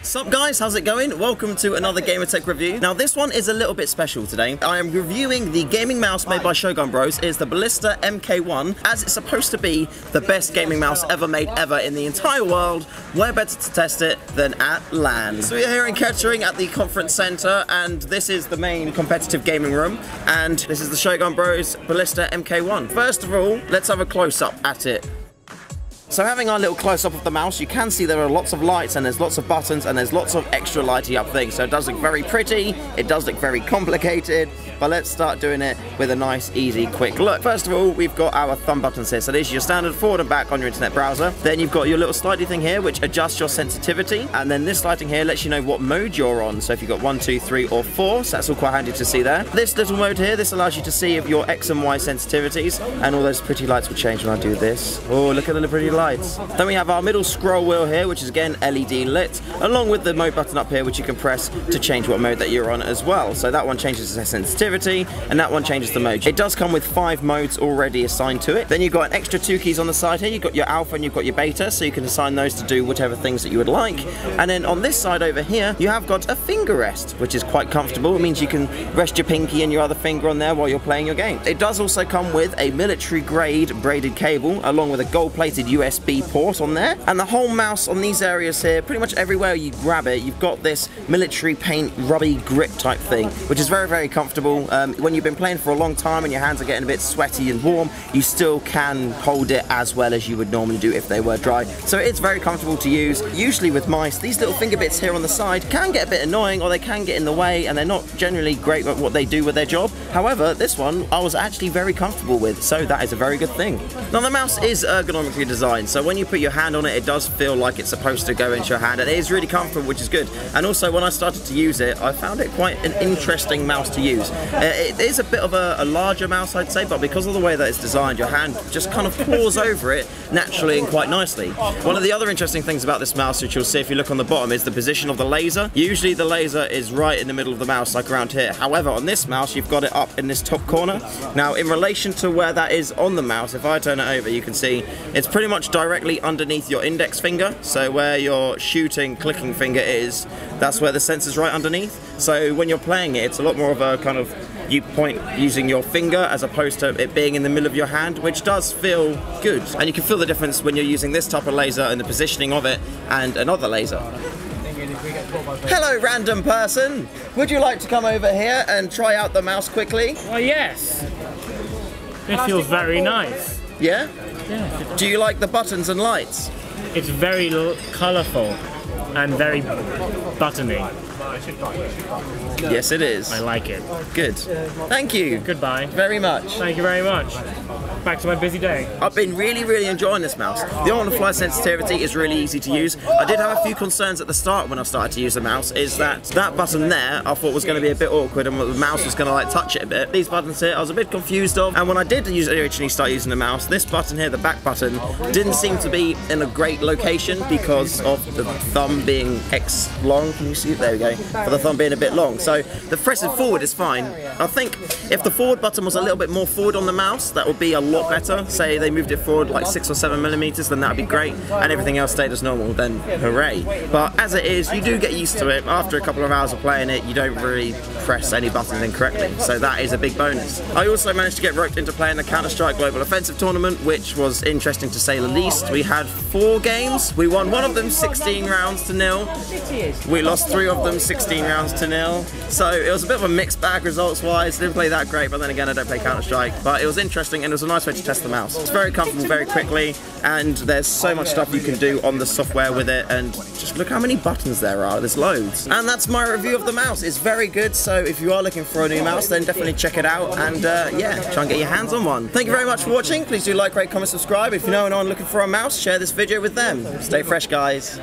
Sup guys, how's it going? Welcome to another Gamertech review. Now this one is a little bit special today. I am reviewing the gaming mouse made by Shogun Bros. It's the Ballista MK1, as it's supposed to be the best gaming mouse ever made ever in the entire world. Where better to test it than at LAN? So we're here in Kettering at the conference center, and this is the main competitive gaming room, and this is the Shogun Bros Ballista MK1. First of all, let's have a close-up at it. So having our little close-up of the mouse, you can see there are lots of lights and there's lots of buttons and there's lots of extra lighty up things. So it does look very pretty, it does look very complicated, but let's start doing it with a nice, easy, quick look. First of all, we've got our thumb buttons here. So this is your standard forward and back on your internet browser. Then you've got your little slidey thing here, which adjusts your sensitivity. And then this lighting here lets you know what mode you're on. So if you've got 1, 2, 3, or 4, so that's all quite handy to see there. This little mode here, this allows you to see if your X and Y sensitivities, and all those pretty lights will change when I do this. Oh, look at the pretty lights. Then we have our middle scroll wheel here, which is again LED lit, along with the mode button up here, which you can press to change what mode that you're on as well. So that one changes the sensitivity, and that one changes the mode. It does come with 5 modes already assigned to it. Then you've got an extra 2 keys on the side here. You've got your alpha and you've got your beta, so you can assign those to do whatever things that you would like. And then on this side over here, you have got a finger rest, which is quite comfortable. It means you can rest your pinky and your other finger on there while you're playing your game. It does also come with a military grade braided cable, along with a gold-plated USB port on there, and the whole mouse on these areas here, pretty much everywhere you grab it, you've got this military paint rubby grip type thing, which is very, very comfortable. When you've been playing for a long time and your hands are getting a bit sweaty and warm, you still can hold it as well as you would normally do if they were dry. So it's very comfortable to use. Usually with mice, these little finger bits here on the side can get a bit annoying, or they can get in the way, and they're not generally great at what they do with their job. However, this one I was actually very comfortable with, so that is a very good thing. Now the mouse is ergonomically designed, so when you put your hand on it, it does feel like it's supposed to go into your hand, and it is really comfortable, which is good. And also when I started to use it, I found it quite an interesting mouse to use. It is a bit of a larger mouse, I'd say, but because of the way that it's designed, your hand just kind of claws over it naturally and quite nicely. One of the other interesting things about this mouse, which you'll see if you look on the bottom, is the position of the laser. Usually the laser is right in the middle of the mouse, like around here. However, on this mouse, you've got it up in this top corner. Now, in relation to where that is on the mouse, if I turn it over, you can see it's pretty much directly underneath your index finger. So where your shooting, clicking finger is, that's where the sensor's right underneath. So when you're playing it, it's a lot more of a kind of, you point using your finger as opposed to it being in the middle of your hand, which does feel good. And you can feel the difference when you're using this type of laser and the positioning of it and another laser. Hello, random person! Would you like to come over here and try out the mouse quickly? Well, yes. It feels very nice. Yeah? Yeah. Do you like the buttons and lights? It's very colourful and very buttony. Yes, it is. I like it. Good. Thank you. Goodbye. Very much. Thank you very much. Back to my busy day. I've been really enjoying this mouse. The on-the-fly sensitivity is really easy to use. I did have a few concerns at the start when I started to use the mouse, is that button there I thought was going to be a bit awkward and the mouse was going to like touch it a bit. These buttons here I was a bit confused of, and when I did originally start using the mouse, this button here, the back button, didn't seem to be in a great location because of the thumb being X long. Can you see it? There we go. For the thumb being a bit long. So the pressing forward is fine. I think if the forward button was a little bit more forward on the mouse, that would be a lot better. Say they moved it forward like 6 or 7 millimeters, then that would be great, and everything else stayed as normal, then hooray. But as it is, you do get used to it. After a couple of hours of playing it, you don't really press any buttons incorrectly, so that is a big bonus. I also managed to get roped into playing the Counter-Strike Global Offensive Tournament, which was interesting to say the least. We had 4 games. We won one of them 16 rounds to 0. We lost 3 of them 16 rounds to 0. So it was a bit of a mixed bag results-wise. Didn't play that great, but then again, I don't play Counter-Strike. But it was interesting, and it was a nice way to test the mouse. It's very comfortable very quickly, and there's so much stuff you can do on the software with it, and just look how many buttons there are. There's loads. And that's my review of the mouse. It's very good, so if you are looking for a new mouse, then definitely check it out, and yeah, try and get your hands on one. Thank you very much for watching. Please do like, rate, comment, subscribe. If you know anyone looking for a mouse, share this video with them. Stay fresh, guys.